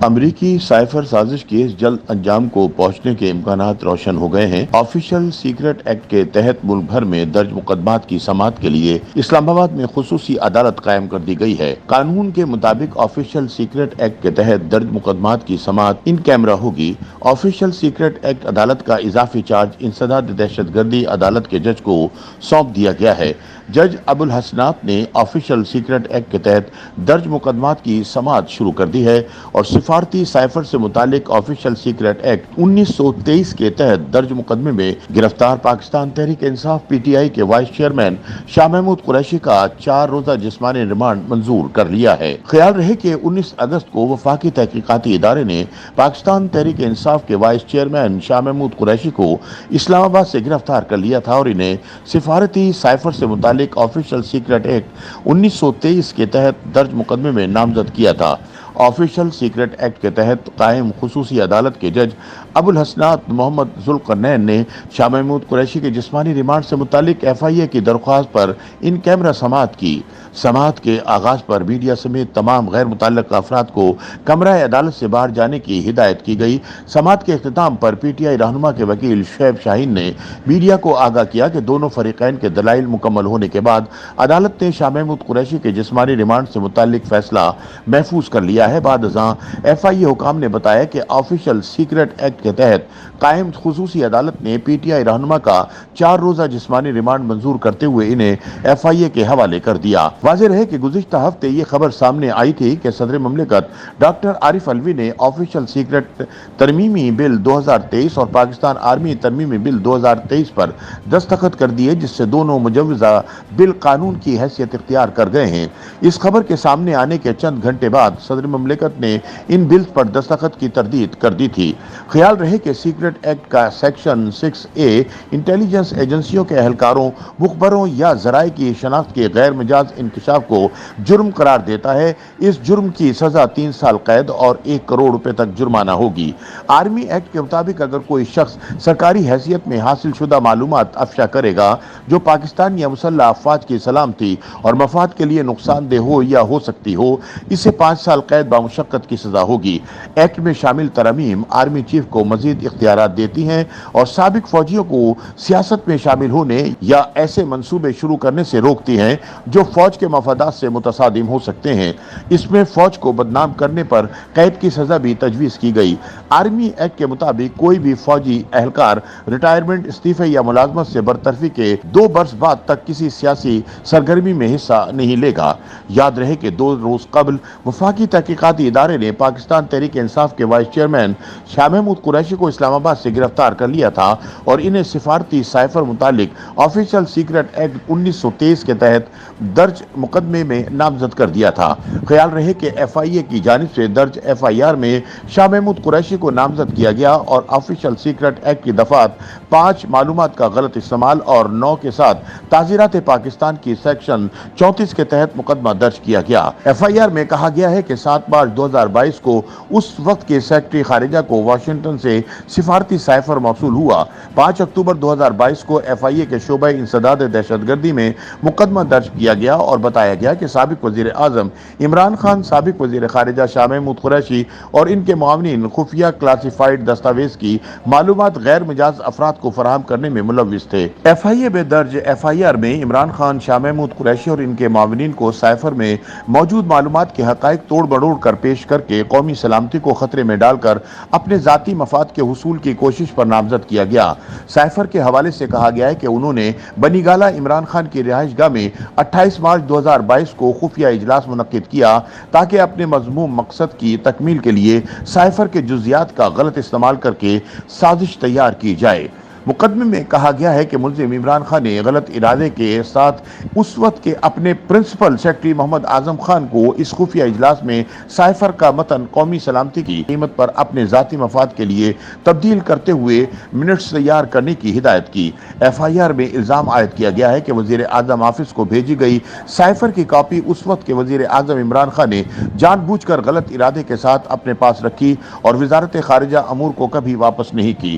امریکی سائفر سازش کے اس جلد انجام کو پہنچنے کے امکانات روشن ہو گئے ہیں۔ آفیشل سیکرٹ ایکٹ کے تحت ملک بھر میں درج مقدمات کی سماعت کے لیے اسلام آباد میں خصوصی عدالت قائم کر دی گئی ہے۔ قانون کے مطابق آفیشل سیکرٹ ایکٹ کے تحت درج مقدمات کی سماعت ان کیمرہ ہوگی۔ آفیشل سیکرٹ ایکٹ عدالت کا اضافی چارج انسداد دہشت گردی عدالت کے جج کو سونپ دیا گیا ہے۔ جج ابو الحسنات نے آفیشل سیکرٹ ایکٹ کے تحت درج مقدمات کی سماعت شروع کر دی ہے اور سفارتی سائفر سے متعلق آفیشل سیکرٹ ایکٹ 1923 کے تحت درج مقدمے میں گرفتار Pakistan Tehreek Insaf P T I کے وائس چیئرمین شاہ محمود قریشی کا 4 روزہ جسمانی ریمانڈ منظور کر لیا ہے۔ خیال رہے کہ 19 اگست کو وفاقی تحقیقاتی ادارے نے پاکستان تحریک انصاف کے وائس چیئرمین شاہ محمود قریشی کو اسلام آباد سے گرفتار کر لیا تھا اور انہیں سفارتی سائفر سے متعلق آفیشل سیکرٹ ایکٹ 1923 کے تحت درج مقدمے میں نامزد کیا تھا۔ آفیشل سیکرٹ ایکٹ کے تحت قائم خصوصی عدالت کے جج ابو الحسنات محمد ذوالقرنین نے شاہ محمود قریشی کے جسمانی ریمانڈ سے متعلق ایف آئی اے کی درخواست پر ان کیمرہ سماعت کی۔ سماعت کے آغاز پر میڈیا سمیت تمام غیر متعلقہ افراد کو کمرہ عدالت سے باہر جانے کی ہدایت کی گئی۔ سماعت کے اختتام پر پی ٹی آئی رہنما کے وکیل شعیب شاہین نے میڈیا کو آگاہ کیا کہ دونوں فریقین کے دلائل مکمل ہونے کے بعد عدالت نے شاہ محمود قریشی کے جسمانی ریمانڈ سے متعلق فیصلہ محفوظ کر لیا ہے۔ بعد ازاں ایف آئی اے حکام نے بتایا کہ آفیشل سیکرٹ ایکٹ کے تحت قائم خصوصی عدالت نے پی ٹی آئی رہنما کا 4 روزہ جسمانی ریمانڈ منظور کرتے ہوئے انہیں ایف آئی اے کے حوالے کر دیا۔ واضح رہے کہ گزشتہ ہفتے یہ خبر سامنے آئی تھی کہ صدر مملکت ڈاکٹر عارف علوی نے آفیشل سیکرٹ ترمیمی بل 2023 اور پاکستان آرمی ترمیمی بل 2023 پر دستخط کر دیے، جس سے دونوں مجوزہ بل قانون کی حیثیت اختیار کر گئے ہیں۔ اس خبر کے سامنے آنے کے چند گھنٹے بعد صدر مملکت نے ان بلز پر دستخط کی تردید کر دی تھی۔ خیال رہے کہ سیکرٹ ایکٹ کا سیکشن 6A انٹیلیجنس ایجنسیوں کے اہلکاروں، مخبروں یا ذرائع کی شناخت کے غیر مجاز انکشاف کو جرم قرار دیتا ہے۔ اس جرم کی سزا 3 سال قید اور 1 کروڑ روپے تک جرمانہ ہوگی۔ آرمی ایکٹ کے مطابق اگر کوئی شخص سرکاری حیثیت میں حاصل شدہ معلومات افشا کرے گا جو پاکستان یا مسلح افواج کی سلامتی اور مفاد کے لیے نقصان دہ ہو یا ہو سکتی ہو، اسے 5 سال قید بامشقت کی سزا ہوگی۔ ایکٹ میں شامل ترامیم آرمی چیف کو مزید اختیارات دیتی ہیں اور سابق فوجیوں کو سیاست میں شامل ہونے یا ایسے منصوبے شروع کرنے سے روکتی ہیں جو فوج کے مفادات سے متصادم ہو سکتے ہیں۔ اس میں فوج کو بدنام کرنے پر قید کی سزا بھی تجویز کی گئی۔ آرمی ایکٹ کے مطابق کوئی بھی فوجی اہلکار ریٹائرمنٹ، استعفے یا ملازمت سے برطرفی کے 2 برس بعد تک کسی سیاسی سرگرمی میں حصہ نہیں لے گا۔ یاد رہے کہ 2 روز قبل وفاقی تحقیقاتی ادارے نے پاکستان تحریک انصاف کے وائس چیئرمین شاہ محمود قریشی کو اسلام آباد سے گرفتار کر لیا تھا اور انہیں سفارتی سائفر متعلق آفیشل سیکرٹ ایکٹ 1923 کے تحت درج مقدمے میں نامزد کر دیا تھا۔ خیال رہے کہ ایف آئی اے کی جانب سے درج ایف آئی آر میں شاہ محمود قریشی کو نامزد کیا گیا اور آفیشل سیکرٹ ایکٹ کی دفعات 5 معلومات کا غلط استعمال اور 9 کے ساتھ تعزیرات پاکستان کی سیکشن 34 کے تحت مقدمہ درج کیا گیا۔ ایف آئی آر میں کہا گیا ہے کہ 7 مارچ 2022 کو اس وقت کے سیکرٹری خارجہ کو واشنگٹن سے سفارتی سائفر موصول ہوا۔ 5 اکتوبر 2022 کو ایف آئی اے کے شعبہ انسداد دہشت گردی میں مقدمہ درج کیا گیا اور بتایا گیا کہ سابق وزیر اعظم عمران خان، سابق وزیر خارجہ شاہ محمود قریشی اور ان کے معاونین خفیہ کلاسیفائیڈ دستاویز کی معلومات غیر مجاز افراد کو فراہم کرنے میں ملوث تھے۔ ایف آئی اے میں درج ایف آئی آر میں عمران خان، شاہ محمود قریشی اور ان کے معاونین کو سائفر میں موجود معلومات کے حقائق توڑ مڑوڑ کر پیش کر کے قومی سلامتی کو خطرے میں ڈال کر اپنے ذاتی مفاد کے حصول کی کوشش پر نامزد کیا گیا۔ سائفر کے حوالے سے کہا گیا ہے کہ انہوں نے بنی گالہ عمران خان کی رہائش گاہ میں 28 مارچ 2022 کو خفیہ اجلاس منعقد کیا تاکہ اپنے مذموم مقصد کی تکمیل کے لیے سائفر کے جزیات کا غلط استعمال کر کے سازش تیار کی جائے۔ مقدمے میں کہا گیا ہے کہ ملزم عمران خان نے غلط ارادے کے ساتھ اس وقت کے اپنے پرنسپل سیکرٹری محمد اعظم خان کو اس خفیہ اجلاس میں سائفر کا متن قومی سلامتی کی قیمت پر اپنے ذاتی مفاد کے لیے تبدیل کرتے ہوئے منٹس تیار کرنے کی ہدایت کی۔ ایف آئی آر میں الزام عائد کیا گیا ہے کہ وزیر اعظم آفس کو بھیجی گئی سائفر کی کاپی اس وقت کے وزیر اعظم عمران خان نے جان بوجھ کر غلط ارادے کے ساتھ اپنے پاس رکھی اور وزارت خارجہ امور کو کبھی واپس نہیں کی۔